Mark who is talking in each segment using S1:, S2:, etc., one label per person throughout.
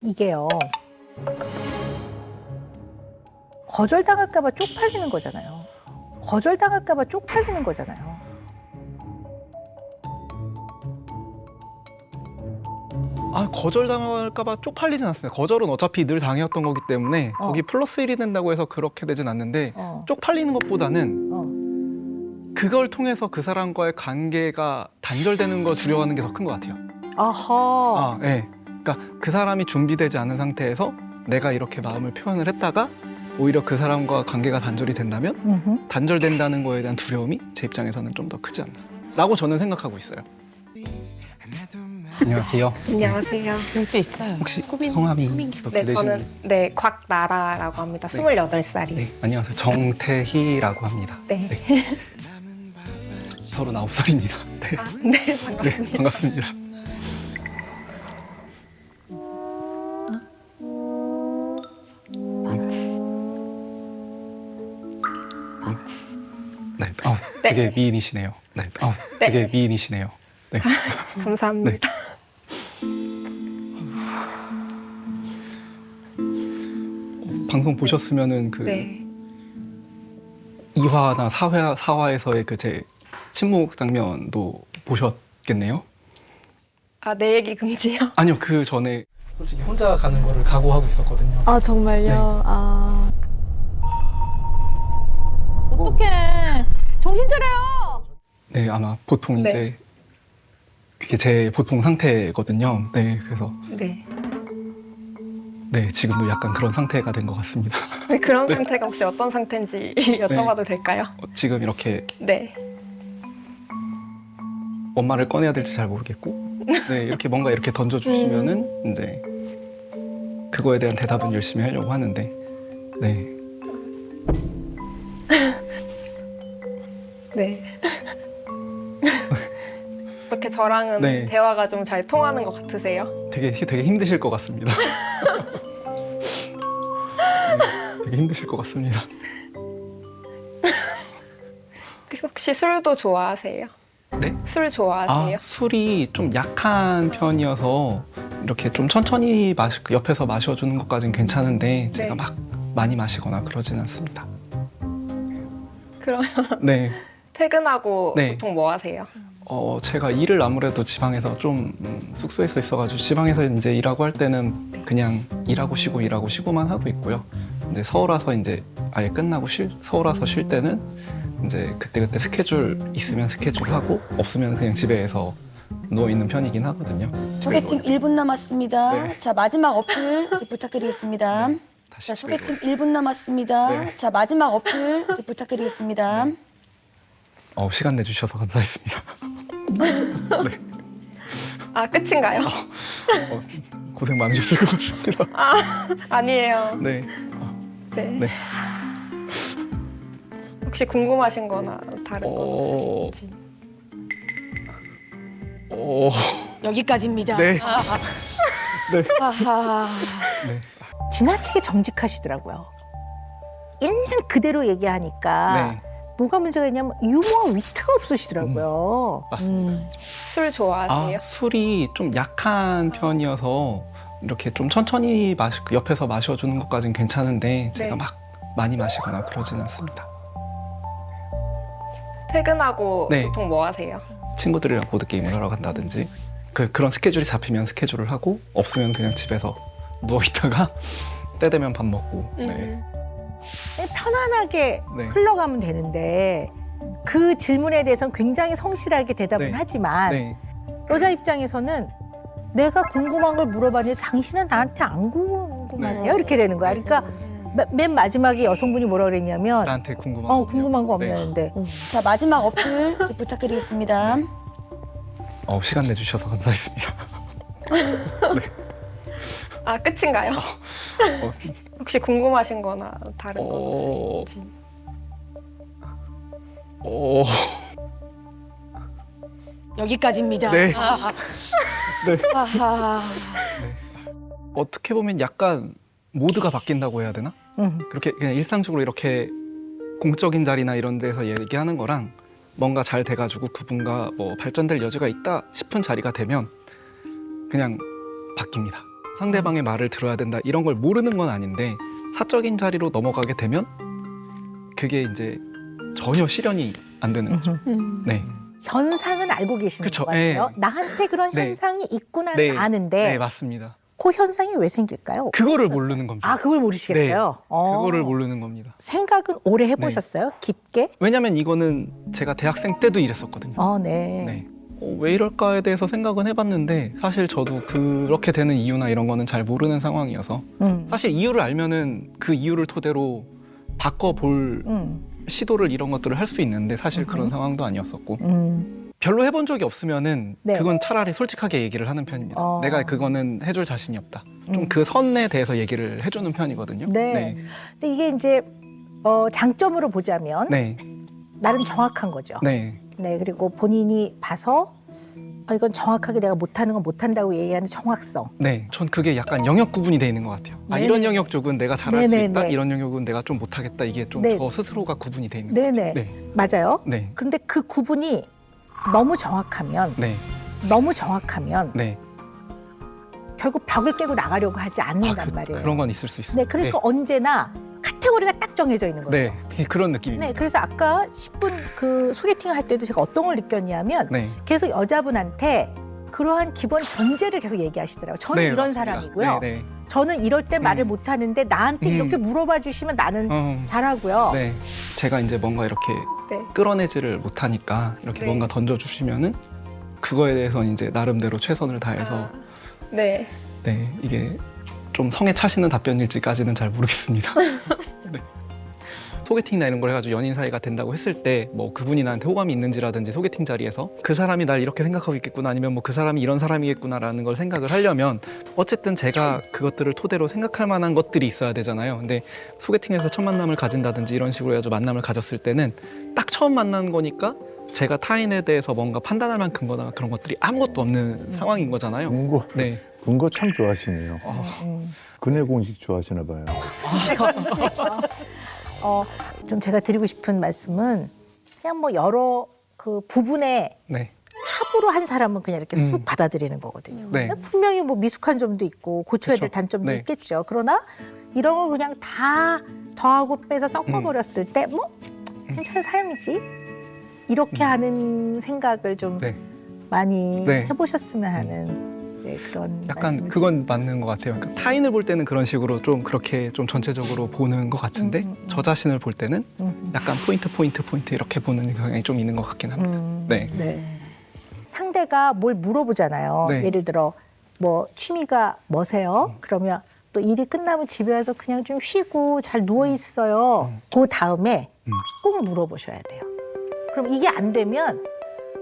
S1: 이게요. 거절당할까 봐 쪽팔리는 거잖아요. 거절당할까 봐 쪽팔리는 거잖아요.
S2: 거절당할까 봐 쪽팔리진 않습니다. 거절은 어차피 늘 당해왔던 거기 때문에 거기 플러스 1이 된다고 해서 그렇게 되진 않는데 쪽팔리는 것보다는 그걸 통해서 그 사람과의 관계가 단절되는 걸 두려워하는 게 더 큰 것 같아요.
S1: 아하.
S2: 네. 그러니까 그 사람이 준비되지 않은 상태에서 내가 이렇게 마음을 표현을 했다가 오히려 그 사람과 관계가 단절이 된다면 단절된다는 거에 대한 두려움이 제 입장에서는 좀 더 크지 않나 라고 저는 생각하고 있어요. 안녕하세요.
S3: 안녕하세요.
S4: 또 있어요.
S2: 혹시
S4: 꾸민
S2: 성함이
S4: 꾸민기.
S2: 어떻게
S3: 네, 저는 곽나라라고 합니다. 28살이에요.
S2: 네, 안녕하세요. 정태희라고 합니다.
S3: 네.
S2: 39살입니다. 네.
S3: 네, 반갑습니다.
S2: 네, 반갑습니다. 네, 되게 미인이시네요. 네, 되게 미인이시네요. 네.
S3: 감사합니다.
S2: 방송 보셨으면은 그
S3: 네.
S2: 2화나 4화에서의 그 제 침묵 장면도 보셨겠네요?
S3: 내 얘기 금지요?
S2: 아니요, 그 전에 솔직히 혼자 가는 거를 각오하고 있었거든요.
S4: 아 정말요?
S2: 네.
S4: 어떡해. 정신 차려요.
S2: 네, 아마 보통
S3: 네.
S2: 이제 그게 제 보통 상태거든요. 네, 그래서
S3: 네.
S2: 네, 지금도 약간 그런 상태가 된 것 같습니다.
S3: 네, 그런 상태가 혹시 어떤 상태인지 여쭤봐도 될까요?
S2: 지금 이렇게
S3: 네.
S2: 원말을 꺼내야 될지 잘 모르겠고, 네, 이렇게 뭔가 이렇게 던져주시면은 이제 그거에 대한 대답은 열심히 하려고 하는데, 네.
S3: 네. 어떻게 저랑은
S2: 네.
S3: 대화가 좀 잘 통하는 것 같으세요?
S2: 되게 힘드실 것 같습니다. 네, 되게 힘드실 것 같습니다.
S3: 혹시 술도 좋아하세요?
S2: 네?
S3: 술 좋아하세요?
S2: 술이 좀 약한 편이어서 이렇게 좀 천천히 옆에서 마셔주는 것까진 괜찮은데 제가 막 많이 마시거나 그러진 않습니다.
S3: 그러면
S2: 네.
S3: 퇴근하고
S2: 네.
S3: 보통 뭐 하세요?
S2: 제가 일을 아무래도 지방에서 좀 숙소에서 있어가지고 지방에서 이제 일하고 할 때는 그냥 일하고 쉬고만 하고 있고요. 이제 서울 와서 이제 아예 끝나고 서울 와서 쉴 때는 이제 그때 스케줄 있으면 스케줄 하고 없으면 그냥 집에서 누워 있는 편이긴 하거든요.
S5: 소개팅 1분 남았습니다.
S2: 네.
S5: 자, 마지막 어플 부탁드리겠습니다.
S2: 다시
S5: 자,
S2: 집에
S5: 소개팅 1분 남았습니다.
S2: 네.
S5: 자, 마지막 어플 부탁드리겠습니다.
S2: 시간 내주셔서 감사했습니다. 네.
S3: 끝인가요?
S2: 고생 많으셨을 것 같습니다.
S3: 아니에요.
S2: 네.
S3: 네.
S2: 네.
S3: 혹시 궁금하신 거나 다른 건 없으신지?
S5: 여기까지입니다.
S2: 네. 네.
S5: 하하.
S1: 지나치게 정직하시더라고요. 있는 그대로 얘기하니까
S2: 네.
S1: 뭐가 문제가 있냐면 유머와 위트가 없으시더라고요.
S2: 맞습니다.
S3: 술 좋아하세요?
S2: 술이 좀 약한 편이어서 이렇게 좀 천천히 옆에서 마셔주는 것까진 괜찮은데 제가 막 많이 마시거나 그러진 않습니다.
S3: 퇴근하고
S2: 네.
S3: 보통 뭐 하세요?
S2: 친구들이랑 보드게임을 하러 간다든지 그런 스케줄이 잡히면 스케줄을 하고 없으면 그냥 집에서 누워있다가 때 되면 밥 먹고 네.
S1: 편안하게
S2: 네.
S1: 흘러가면 되는데 그 질문에 대해서는 굉장히 성실하게 대답은
S2: 네.
S1: 하지만
S2: 네.
S1: 여자 입장에서는 내가 궁금한 걸 물어봤는데 당신은 나한테 안 궁금하세요?
S3: 네.
S1: 이렇게 되는 거야. 그러니까 맨 마지막에 여성분이 뭐라 그랬냐면
S2: 나한테 궁금한
S1: 궁금한 거
S2: 네.
S1: 없냐는데
S5: 자, 마지막 어플 부탁드리겠습니다.
S2: 시간 내주셔서 감사했습니다.
S3: 끝인가요? 혹시 궁금하신 거나 다른 건 없으신지?
S5: 여기까지입니다.
S2: 네. 네.
S5: 하하.
S2: 어떻게 보면 약간 모드가 바뀐다고 해야 되나? 그렇게 그냥 일상적으로 이렇게 공적인 자리나 이런 데서 얘기하는 거랑 뭔가 잘 돼가지고 그분과 뭐 발전될 여지가 있다 싶은 자리가 되면 그냥 바뀝니다. 상대방의 말을 들어야 된다 이런 걸 모르는 건 아닌데 사적인 자리로 넘어가게 되면 그게 이제 전혀 실현이 안 되는 거죠. 네.
S1: 현상은 알고 계시는
S2: 그쵸,
S1: 것 같아요.
S2: 예.
S1: 나한테 그런
S2: 네.
S1: 현상이 있구나는
S2: 네.
S1: 아는데
S2: 네, 맞습니다.
S1: 그 현상이 왜 생길까요?
S2: 그거를 모르는 겁니다.
S1: 아, 그걸 모르시겠어요?
S2: 그거를 모르는 겁니다.
S1: 생각은 오래 해보셨어요? 깊게?
S2: 왜냐면 이거는 제가 대학생 때도 이랬었거든요.
S1: 네.
S2: 네. 왜 이럴까에 대해서 생각은 해봤는데 사실 저도 그렇게 되는 이유나 이런 거는 잘 모르는 상황이어서 사실 이유를 알면은 그 이유를 토대로 바꿔볼 시도를 이런 것들을 할 수 있는데 사실 그런 상황도 아니었었고 별로 해본 적이 없으면은
S1: 네.
S2: 그건 차라리 솔직하게 얘기를 하는 편입니다. 내가 그거는 해줄 자신이 없다. 좀 그 선에 대해서 얘기를 해주는 편이거든요.
S1: 네. 근데 이게 이제 장점으로 보자면
S2: 네.
S1: 나름 정확한 거죠.
S2: 네.
S1: 네, 그리고 본인이 봐서 이건 정확하게 내가 못하는 건 못한다고 얘기하는 정확성.
S2: 네. 전 그게 약간 영역 구분이 돼 있는 것 같아요. 아,
S1: 네네.
S2: 이런 영역 쪽은 내가 잘할 수
S1: 네네네.
S2: 있다. 이런 영역은 내가 좀 못하겠다. 이게 좀
S1: 네.
S2: 저 스스로가 구분이 돼 있는
S1: 네네.
S2: 것 같아요.
S1: 맞아요.
S2: 네.
S1: 그런데 그 구분이 너무 정확하면
S2: 네.
S1: 네. 결국 벽을 깨고 나가려고 하지 않는단 말이에요.
S2: 그런 건 있을 수 있어요.
S1: 네, 그러니까 언제나 카테고리가 딱 정해져 있는 거죠.
S2: 네. 그런 느낌입니다.
S1: 네, 그래서 아까 10분 그 소개팅을 할 때도 제가 어떤 걸 느꼈냐면
S2: 네.
S1: 계속 여자분한테 그러한 기본 전제를 계속 얘기하시더라고요. 저는
S2: 네,
S1: 이런
S2: 맞습니다.
S1: 사람이고요.
S2: 네, 네.
S1: 저는 이럴 때 말을 못하는데 나한테 이렇게 물어봐 주시면 나는 잘하고요.
S2: 네. 제가 이제 뭔가 이렇게
S3: 네.
S2: 끌어내지를 못하니까 이렇게
S3: 네.
S2: 뭔가 던져주시면은 그거에 대해서 이제 나름대로 최선을 다해서
S3: 네.
S2: 네, 이게 좀 성에 차시는 답변일지까지는 잘 모르겠습니다. 네. 소개팅이나 이런 걸 해가지고 연인 사이가 된다고 했을 때 뭐 그분이 나한테 호감이 있는지라든지 소개팅 자리에서 그 사람이 날 이렇게 생각하고 있겠구나 아니면 뭐 그 사람이 이런 사람이겠구나라는 걸 생각을 하려면 어쨌든 제가 그것들을 토대로 생각할 만한 것들이 있어야 되잖아요. 근데 소개팅에서 첫 만남을 가진다든지 이런 식으로 해가지고 만남을 가졌을 때는 딱 처음 만난 거니까 제가 타인에 대해서 뭔가 판단할 만한 근거나 그런 것들이 아무것도 없는 상황인 거잖아요. 네.
S6: 근거 참 좋아하시네요. 근해 공식 좋아하시나 봐요.
S1: 좀 제가 드리고 싶은 말씀은 그냥 뭐 여러 그 부분에
S2: 네.
S1: 합으로 한 사람은 그냥 이렇게 쑥 받아들이는 거거든요.
S2: 네.
S1: 분명히 뭐 미숙한 점도 있고 고쳐야 될
S2: 그쵸.
S1: 단점도
S2: 네.
S1: 있겠죠. 그러나 이런 걸 그냥 다 더하고 빼서 섞어버렸을 때 뭐 괜찮은 사람이지 이렇게 하는 생각을 좀
S2: 네.
S1: 많이
S2: 네.
S1: 해보셨으면 하는 네, 그런
S2: 약간
S1: 말씀을
S2: 그건 맞는 것 같아요. 그러니까 타인을 볼 때는 그런 식으로 좀 그렇게 좀 전체적으로 보는 것 같은데 저 자신을 볼 때는 약간 포인트 이렇게 보는 경향이 좀 있는 것 같긴 합니다. 네.
S1: 네. 상대가 뭘 물어보잖아요.
S2: 네.
S1: 예를 들어 뭐 취미가 뭐세요? 그러면 또 일이 끝나면 집에 와서 그냥 좀 쉬고 잘 누워 있어요. 그 다음에 꼭 물어보셔야 돼요. 그럼 이게 안 되면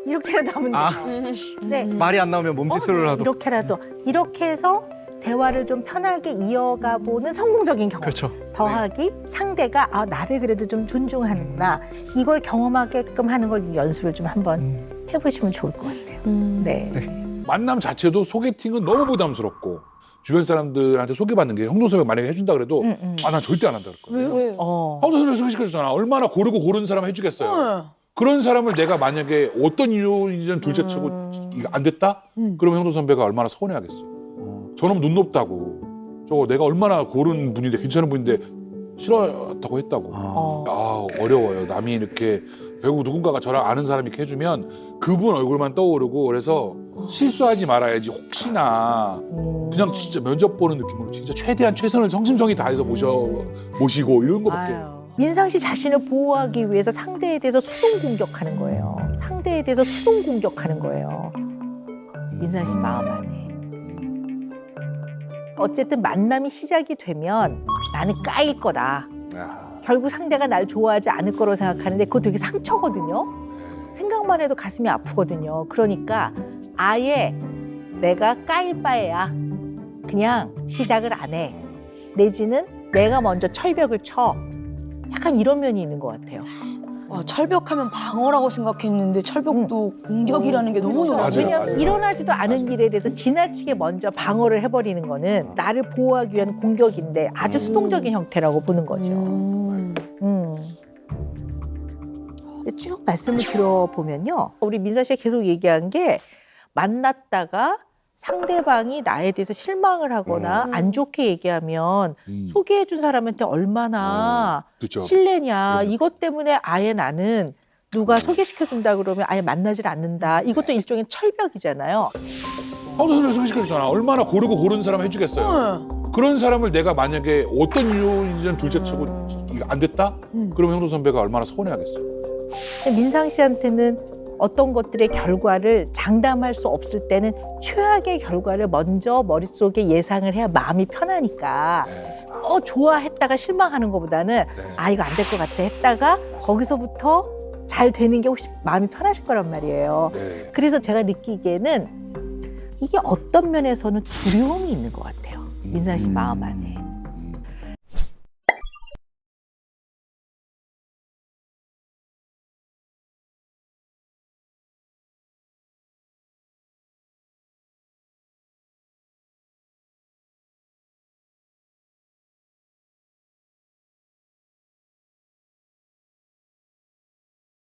S1: 이렇게라도 하면 돼요. 네.
S2: 말이 안 나오면 몸짓으로라도.
S1: 이렇게라도 이렇게 해서 대화를 좀 편하게 이어가 보는 성공적인 경험.
S2: 그렇죠.
S1: 더하기 상대가 나를 그래도 좀 존중하는구나. 이걸 경험하게끔 하는 걸 연습을 좀 한번 해보시면 좋을 것 같아요. 네.
S7: 만남 자체도 소개팅은 너무 부담스럽고 주변 사람들한테 소개받는 게 형동 선배 만약에 해준다 그래도 난 절대 안 한다 그럴 거예요.
S5: 왜요?
S7: 형동 선배 소개시켜주잖아. 얼마나 고르고 고른 사람 해주겠어요. 그런 사람을 내가 만약에 어떤 이유인지는 둘째치고 이거 안 됐다? 그러면 형동 선배가 얼마나 서운해하겠어. 저놈 눈 높다고. 저거 내가 얼마나 고른 분인데 괜찮은 분인데 싫었다고 했다고. 어려워요. 남이 이렇게 결국 누군가가 저랑 아는 사람이 이렇게 해주면 그분 얼굴만 떠오르고 그래서 실수하지 말아야지 혹시나 그냥 진짜 면접 보는 느낌으로 진짜 최대한 최선을 성심성의 다해서 모시고 이런 거밖에.
S1: 민상 씨 자신을 보호하기 위해서 상대에 대해서 수동 공격하는 거예요. 상대에 대해서 수동 공격하는 거예요. 민상 씨 마음 안에. 어쨌든 만남이 시작이 되면 나는 까일 거다. 결국 상대가 날 좋아하지 않을 거라고 생각하는데 그거 되게 상처거든요. 생각만 해도 가슴이 아프거든요. 그러니까 아예 내가 까일 바에야 그냥 시작을 안 해. 내지는 내가 먼저 철벽을 쳐. 약간 이런 면이 있는 것 같아요.
S5: 철벽하면 방어라고 생각했는데 철벽도 공격이라는 게 너무
S7: 맞아요.
S5: 어려워요.
S1: 왜냐하면 일어나지도 않은 일에 대해서 지나치게 먼저 방어를 해버리는 거는 나를 보호하기 위한 공격인데 아주 수동적인 형태라고 보는 거죠. 쭉 말씀을 들어보면요. 우리 민사 씨가 계속 얘기한 게 만났다가 상대방이 나에 대해서 실망을 하거나 안 좋게 얘기하면 소개해준 사람한테 얼마나
S7: 그렇죠.
S1: 신뢰냐.
S7: 그럼요.
S1: 이것 때문에 아예 나는 누가 소개시켜준다 그러면 아예 만나질 않는다. 이것도 일종의 철벽이잖아요.
S7: 형도 선배 소개시켜줬잖아. 얼마나 고르고 고른 사람 해주겠어요. 그런 사람을 내가 만약에 어떤 이유인지는 둘째치고 이거 안 됐다? 그러면 형도 선배가 얼마나 서운해하겠어요.
S1: 민상 씨한테는 어떤 것들의 결과를 장담할 수 없을 때는 최악의 결과를 먼저 머릿속에 예상을 해야 마음이 편하니까 좋아했다가 실망하는 것보다는 아 이거 안 될 것 같아 했다가 거기서부터 잘 되는 게 혹시 마음이 편하실 거란 말이에요.
S7: 네.
S1: 그래서 제가 느끼기에는 이게 어떤 면에서는 두려움이 있는 것 같아요. 민상 씨 마음 안에.